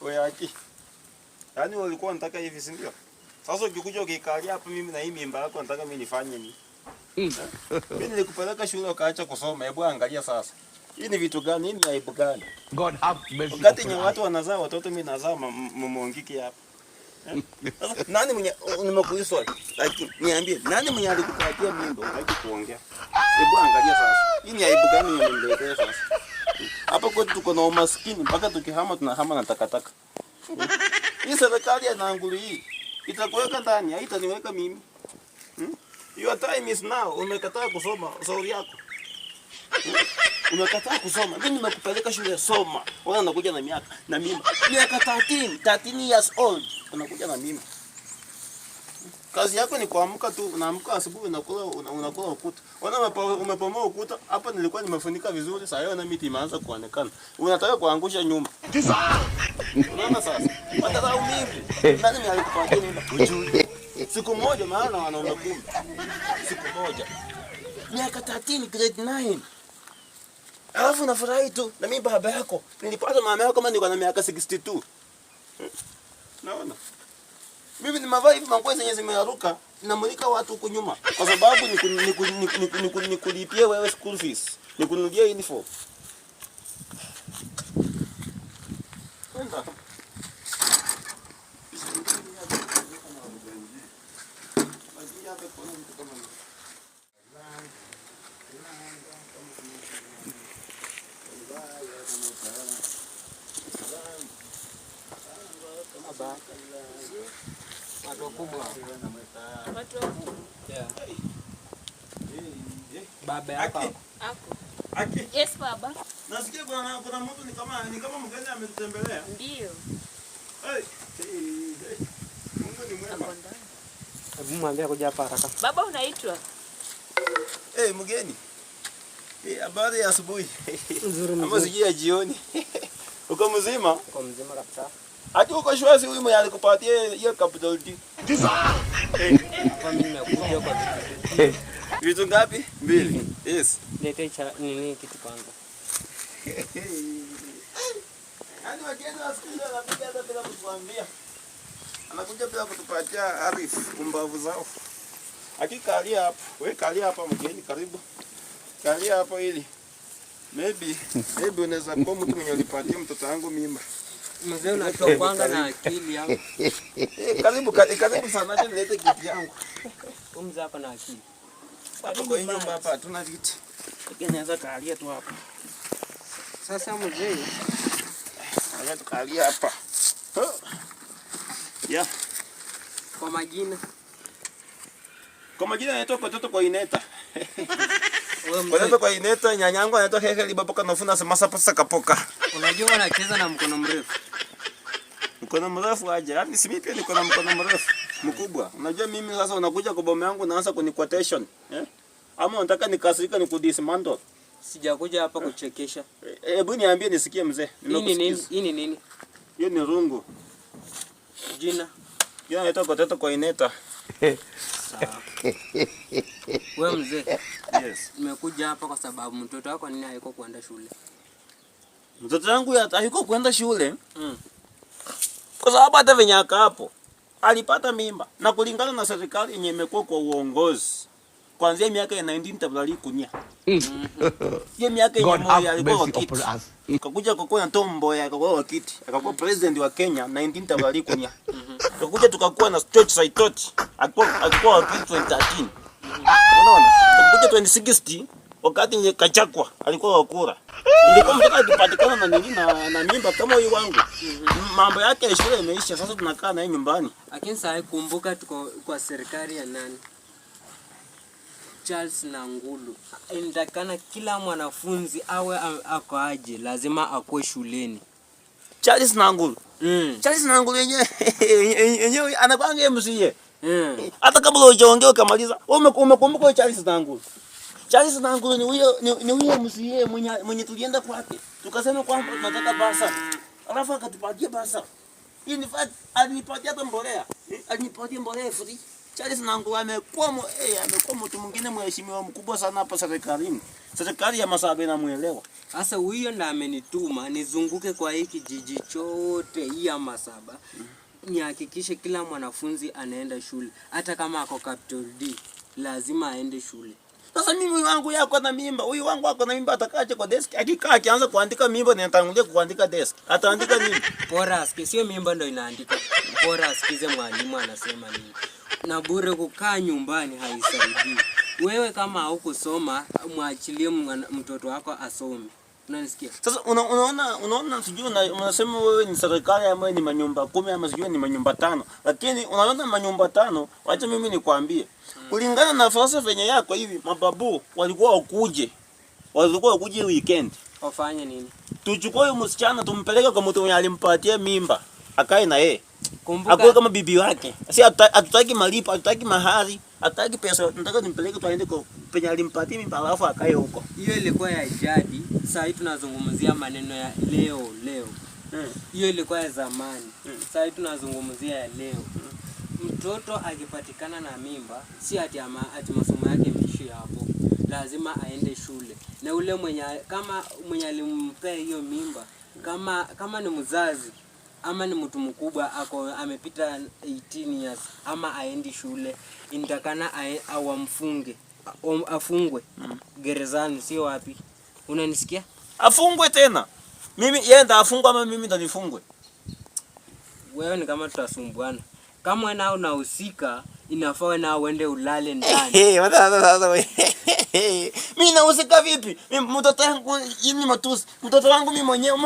Wewe aki. Yaani walikuwa nataka hivi si ndio? Sasa ukikuja ukikalia hapa mimi na hii mimba yako nataka mimi nifanye nini? Mimi nilikupeleka shule ukaacha kusoma. Hebu angalia sasa. Hii ni vitu gani? Hii ni aibu gani? God have mercy. Wakati ni watu wanazaa watoto mimi nazaa mmongiki hapa. Nani mwenye nimekuuliza lakini niambie nani mwenye alikupatia mimba unataka kuongea? Hebu angalia sasa. Hii ni aibu gani unaniletea sasa? Hapa kwetu tuko na umaskini mpaka tukihama tunahama na takataka. Hii serikali ya Nanguli hii itakuweka ndani, haitaniweka mimi. Your time is now. Umekataa kusoma, shauri yako. Umekataa kusoma. Mimi nimekupeleka shule soma. Wewe unakuja na miaka na mimba. Miaka 13 years old. Unakuja na mimba. Kazi yako ni kuamka tu, unaamka asubuhi unakula ukuta. Umepomoa ukuta, hapa nilikuwa nimefunika vizuri, sasa hiyo na miti imeanza kuonekana. Unataka kuangusha nyumba. Unaona sasa? Madharau mingi. Nani alikupatia nyumba? Ujui. Siku moja maana wanaume 10. Siku moja. Miaka 13 grade 9. Alafu nafurahi tu na mimi baba yako. Nilipata mama yako kama nilikuwa na miaka 62. Naona. Mimi ni mavaa hivi manguo zenye zimearuka namulika watu huko nyuma kwa sababu nikulipie wewe school fees. Nikununulia uniform. Kwenda. Watu wakubwa. Watu wakubwa? Yeah. Baba yako. Ako. Aki. Yes baba. Nasikia kuna mtu ni kama mgeni ametutembelea. Ndio. Hey. Mungu ni mwema. Hebu mwambie kuja hapa haraka. Baba unaitwa? Mgeni. Habari ya asubuhi. Nzuri mzuri. Ama sijui ya jioni. Uko mzima? Uko mzima kabisa. Hadi uko shwari huyu mwenye alikupatia hiyo capital D. Hapa mimi nimekuja kwa Vitu ngapi? 2. Yes. Leta nini kitu kwanza. Yaani wageni wasikiza wanakuja hata bila kutuambia. Anakuja bila kutupatia arifu kumbavu zao. Akikalia hapa, wewe kalia hapa mgeni karibu. Kalia hapa ili. Maybe unaweza kuwa mtu mwenye ulipatia mtoto wangu mimba. Mzee unatoa kwanga na akili yangu. Karibu sana acha nilete kiti yangu. Umza hapa na akili. Hapa kwa hiyo nyumba hapa hatuna viti. Lakini naweza kalia tu hapa. Sasa mzee, Acha tukalia hapa. Ya. kwa majina. Kwa majina naitwa Kototo kwa Ineta. Wewe Kototo mzee, kwa Ineta, nyanyangu anaitwa Hehe Libapoka nafuna semasa pasa kapoka. unajua unacheza na mkono mrefu. Mkono mrefu aje. Yaani si mimi pia niko na mkono mrefu mkubwa. Unajua mimi sasa unakuja kwa boma yangu naanza kuni quotation, Ama unataka nikasirika nikudismantle? Sijakuja hapa kuchekesha. Hebu niambie nisikie mzee. Hii ni nini? Hii ni nini? Hiyo ni rungu. Jina. Hiyo inaitwa Kototo kwa Ineta. Sawa. Wewe mzee, Yes. nimekuja hapa kwa sababu mtoto wako nini hayuko kwenda shule. Mtoto wangu hayuko kwenda shule. Kwa sababu hata venye aka hapo alipata mimba na kulingana na serikali yenye imekuwa kwa uongozi kuanzia miaka ya 19 kunia. Hiyo miaka yenye moyo alikuwa kwa kiti. Akakuja kwa Tombo akakuwa kwa kiti. Akakuwa president wa Kenya 19 kunia. Akakuja tukakuwa na George Saitoti alikuwa wa 2013. Unaona? Tukakuja 2060 wakati Kachakwa alikuwa wakura. Ilikuwa mtoto akipatikana na nini na mimba kama huyu wangu. Mambo yake ya shule imeisha, sasa tunakaa naye nyumbani. Lakini sasa kumbuka tuko kwa serikali ya nani? Charles Nangulu. Inatakana kila mwanafunzi awe ako aje, lazima akue shuleni. Charles Nangulu. Charles Nangulu yenyewe anakuanga MCA. Hata kabla hujaongea ukamaliza, umekumbuka Charles Nangulu. Charles Nangulu ni huyo MCA mwenye tulienda kwake. Tukasema kwamba tunataka basa. Alafu akatupatia basa. In fact, alinipatia hata mbolea. Alinipatia mbolea free. Charles Nangulu amekuwa mtu mwingine mheshimiwa mkubwa sana hapa serikalini. Serikali ya Masabe inamuelewa. Sasa huyo ndo amenituma nizunguke kwa hiki kijiji chote hii ya Masaba. Nihakikishe kila mwanafunzi anaenda shule. Hata kama ako Capital D, lazima aende shule. Sasa mimi wangu yako na mimba. Huyu wangu ako na mimba atakaje kwa desk? Akikaa akianza kuandika mimba na atangulia kuandika desk. Ataandika nini? Bora asikie, sio mimba ndo inaandika. Bora asikize mwalimu anasema nini. Na bure kukaa nyumbani haisaidii. Wewe kama haukusoma, mwachilie mtoto wako asome. Unanisikia? Sasa unaona sijui unasema wewe ni serikali ambayo ni manyumba 10 ama sijui ni manyumba 5. Lakini unaona manyumba 5, wacha mimi nikwambie. Kulingana na falsafa yenye yako hivi, mababu walikuwa wakuje weekend. Wafanye nini? Tuchukue huyo msichana tumpeleke kwa mtu mwenye alimpatia mimba. Akae na yeye. Kumbuka akuwe kama bibi wake. Si hatutaki malipo, hatutaki mahari, hatutaki pesa. Tunataka tumpeleke tuende kwa penye alimpatia mimba alafu akae huko. Hiyo ilikuwa ya jadi. Sasa hivi tunazungumzia maneno ya leo. Hiyo ilikuwa ya zamani. Sasa hivi tunazungumzia ya leo. Mtoto akipatikana na mimba, si ati masomo yake mishi hapo. Lazima aende shule. Na ule mwenye alimpea hiyo mimba, kama ni mzazi ama ni mtu mkubwa amepita 18 years ama aendi shule, inatakana afungwe gerezani, sio wapi. Unanisikia? Afungwe tena. Mimi yeye ndo afungwe ama mimi ndo nifungwe? Wewe ni kama tutasumbuana. Kama wewe nao unahusika, inafaa wewe nao uende ulale ndani. Mimi nahusika vipi? Mtoto wangu hivi matusi. Mtoto wangu mimi mwenyewe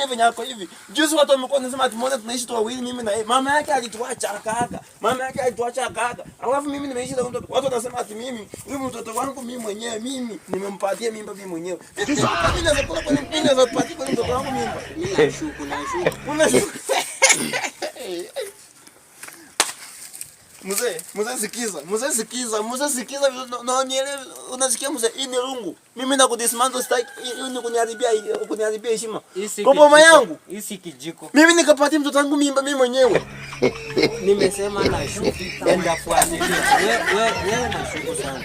venye yako hivi. Juzi watu wamekuwa wanasema ati mbona tunaishi tu wawili mimi na yeye. Mama yake alituacha akaaga. Alafu mimi nimeishi na mtoto. Watu wanasema ati mimi huyu mtoto wangu mimi mwenyewe nimempatia mimba mimi mwenyewe. Mimi naweza kula kwa nini naweza kupatia kwa mtoto wangu mimba? Mimi nashuku. Mzee sikiza, na nielewe, unasikia mzee, hii ni rungu. Mimi na kudismantle strike, hii ni kuniharibia heshima. Kwa boma yangu, hii si kijiko. Mimi nikapatia mtoto wangu mimba mimi mwenyewe. Nimesema na shuki enda fuatilia. Wewe na shuku sana.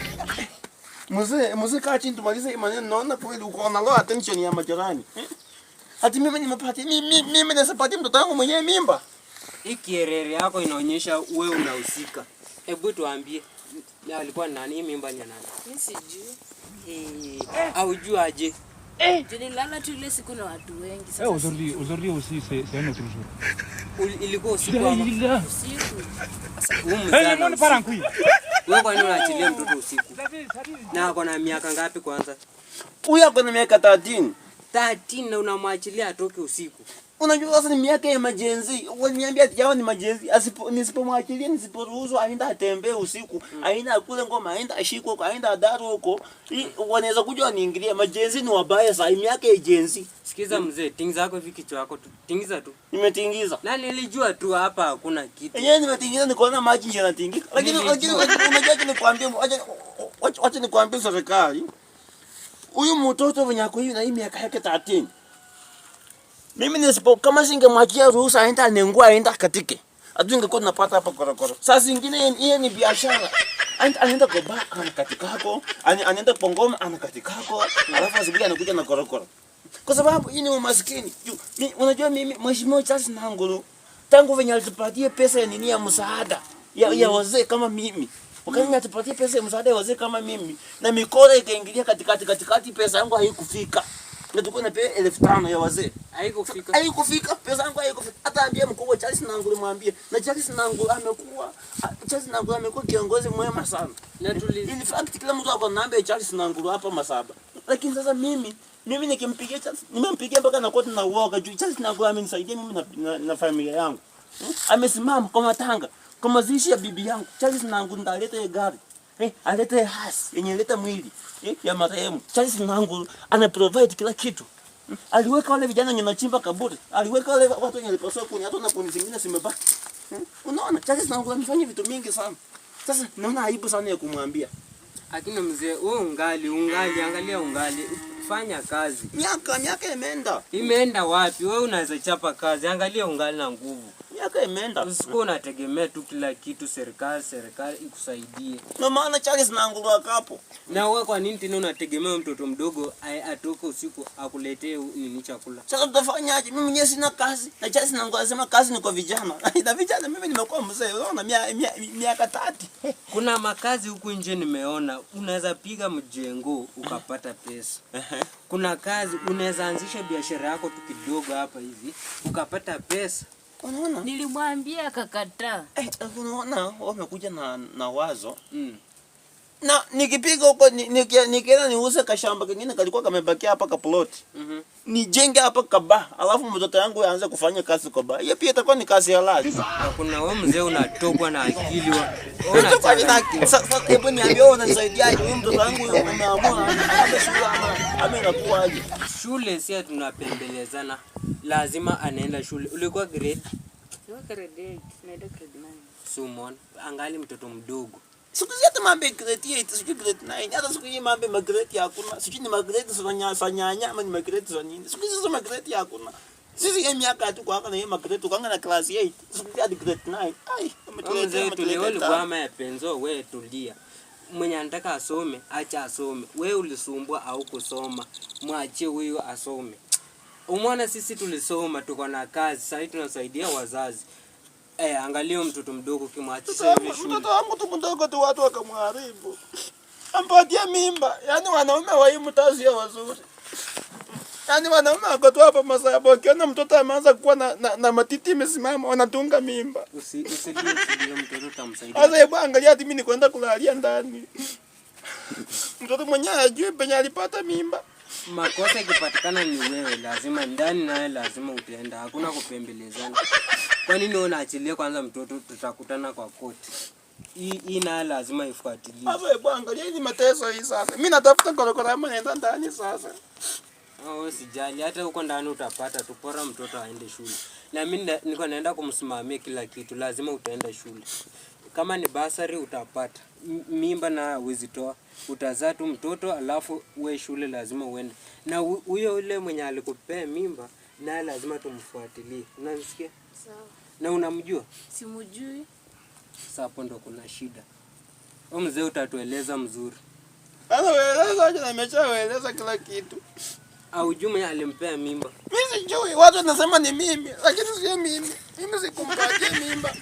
Mzee kaa chini tumalize hii maneno, naona kweli uko na low attention ya majirani. Hata mimi nimepatia mimi nasapatia mtoto wangu mwenyewe mimba. Hii kierere yako inaonyesha wewe unahusika. Hebu tuambie, alikuwa nani mimba ni nani? Mimi sijui. Au jua aje? Tulilala tu ile siku na watu wengi sasa. Aujourd'hui aussi c'est un autre jour. Ilikuwa usiku ama Usiku. Mbona para nkui? Wewe kwa nini unaachilia mtoto usiku? Na ako na miaka ngapi kwanza? Huyu ako na miaka 13. 13 na unamwachilia atoke usiku. Unajua sasa ni miaka ya majenzi. Waniambia ati yao ni majenzi. Nisipomwachilia nisiporuhusu aenda atembee usiku, aenda akule ngoma, aenda ashike huko, aenda adaru huko. Wanaweza kuja waniingilia. Majenzi ni wabaya sasa, miaka ya jenzi. Sikiza mzee, tingiza yako hivi kichwa yako tu. Tingiza tu. Nimetingiza. Na nilijua tu hapa hakuna kitu. Yeye nimetingiza nikaona maji nje yanatingika. Lakini unajua nikwambie, acha nikwambie serikali. Huyu mtoto mwenye ako hivi na hii miaka yake 13. Mimi kama singemwachia ruhusa aenda anengua aenda katike. Hatungekuwa tunapata hapa korokoro. Sasa zingine yeye ni biashara. Anaenda kwa bar anakatikako, anaenda Pongoma anakatikako, alafu asubuhi anakuja na korokoro. Kwa sababu hii ni umaskini. Unajua mimi Mheshimiwa Charles Nangulu tangu venye alitupatia pesa ya nini ya msaada ya wazee kama mimi. Wakati atupatie pesa ya msaada ya wazee kama mimi na mikora ikaingilia katikati pesa yangu haikufika. Na tulikuwa tunapewa 1500 ya wazee. Haikufika. Haikufika, pesa yangu haikufika. Hata ambia mkubwa Charles Nangulu mwambie. Na Charles Nangulu amekuwa kiongozi mwema sana. Na in fact kila mtu ako na namba ya Charles Nangulu hapa Masaba. Lakini sasa mimi nikimpigia Charles, nimempigia mpaka na koti na uoga juu Charles Nangulu amenisaidia mimi na familia yangu. Amesimama kwa matanga, kwa mazishi ya bibi yangu. Charles Nangulu ndaleta gari. Alete hasi yenye ileta mwili ya marehemu. Charles Nangulu ana provide kila kitu. Aliweka wale vijana wenye wanachimba kaburi. Aliweka wale watu wenye walipaswa kuni, hata na kuni zingine zimebaki. Unaona Charles Nangulu amefanya vitu mingi sana. Sasa naona aibu sana ya kumwambia. Lakini mzee, wewe ungali, angalia ungali. Fanya kazi. Miaka imeenda. Imeenda wapi? Wewe unaweza chapa kazi. Angalia ungali na nguvu. Miaka imeenda. Usikuwa unategemea tu kila kitu serikali ikusaidie. Ndio maana Charles Nangulu akapo. Na wewe kwa nini tena unategemea mtoto mdogo atoke usiku akuletee nini chakula? Sasa tutafanyaje? Mimi mwenyewe sina kazi. Na Charles Nangulu anasema kazi ni kwa vijana. Na vijana mimi nimekuwa mzee. Unaona miaka 30. Kuna makazi huku nje nimeona unaweza piga mjengo ukapata pesa. Kuna kazi unaweza anzisha biashara yako tu kidogo hapa hivi ukapata pesa. Unaona? Nilimwambia akakataa. Unaona wamekuja na wazo. Na nikipiga huko nikienda niuze kashamba kingine kalikuwa kamebakia hapa ka plot. Nijenge hapa kaba, alafu mtoto yangu aanze kufanya kazi kwa ba. Hiyo pia itakuwa ni kazi halali. Kuna wewe mzee unatokwa na akili Unatokwa na akili. Sasa hebu niambie wewe unanisaidiaje? Huyu mtoto wangu umeamua aende shule ama anakuwa aje? Shule si tunapembelezana. Lazima anaenda shule. Ulikuwa grade? Grade 8, naenda grade 9. Sumon, angali mtoto mdogo. Siku zote mambo grade 8, siku grade 9. Hata siku hii mambo grade hakuna. Siku ni grade za nyanya ama ni grade za nini? Siku hizo grade hakuna. Sisi hii miaka tu kwa kana hii grade tukanga na class 8. Siku hadi grade 9. Ai, umetulewa kwa ya penzo wewe tulia. Mwenye anataka asome, acha asome. Wewe ulisumbua au kusoma. Mwachie huyo asome. Umeona sisi tulisoma tuko na kazi, sasa tunasaidia wazazi. Angalia mtoto mdogo kimwachisha hivi shule. Mtoto wangu tu mdogo tu watu wakamharibu. Ampatia mimba. Yaani wanaume wa hii mtazi wazuri. Yaani wanaume wako tu hapa Masaba wakiona mtoto ameanza kuwa na matiti imesimama wanatunga mimba. Usilie mtoto utamsaidia. Sasa hebu angalia hadi mimi nikwenda kulalia ndani. Mtoto mwenyewe ajui penye alipata mimba. Makosa ikipatikana ni wewe, lazima ndani naye lazima utaenda. Hakuna kupembelezana. Kwa nini unaachilia kwanza mtoto tutakutana kwa koti? Hii naye lazima ifuatiliwe. Sasa hebu angalia hizi mateso hii sasa. Mimi natafuta korokorama naenda ndani sasa. Sijali hata huko ndani utapata tupora mtoto aende shule. Na mimi niko naenda kumsimamia kila kitu, lazima utaenda shule. Kama ni basari utapata. Mimba na huwezi toa. Utazaa tu mtoto alafu uwe shule lazima uende. Na huyo yule mwenye alikupea mimba naye lazima tumfuatilie. Unanisikia? Sawa. Na unamjua? Simujui. Sasa hapo ndo kuna shida. Wewe mzee utatueleza mzuri. Anaeleza aje na nimeshaeleza kila kitu. Au Juma alimpea mimba. Mimi sijui, watu wanasema ni mimi, lakini sio mimi. Mimi sikumpatia mimba.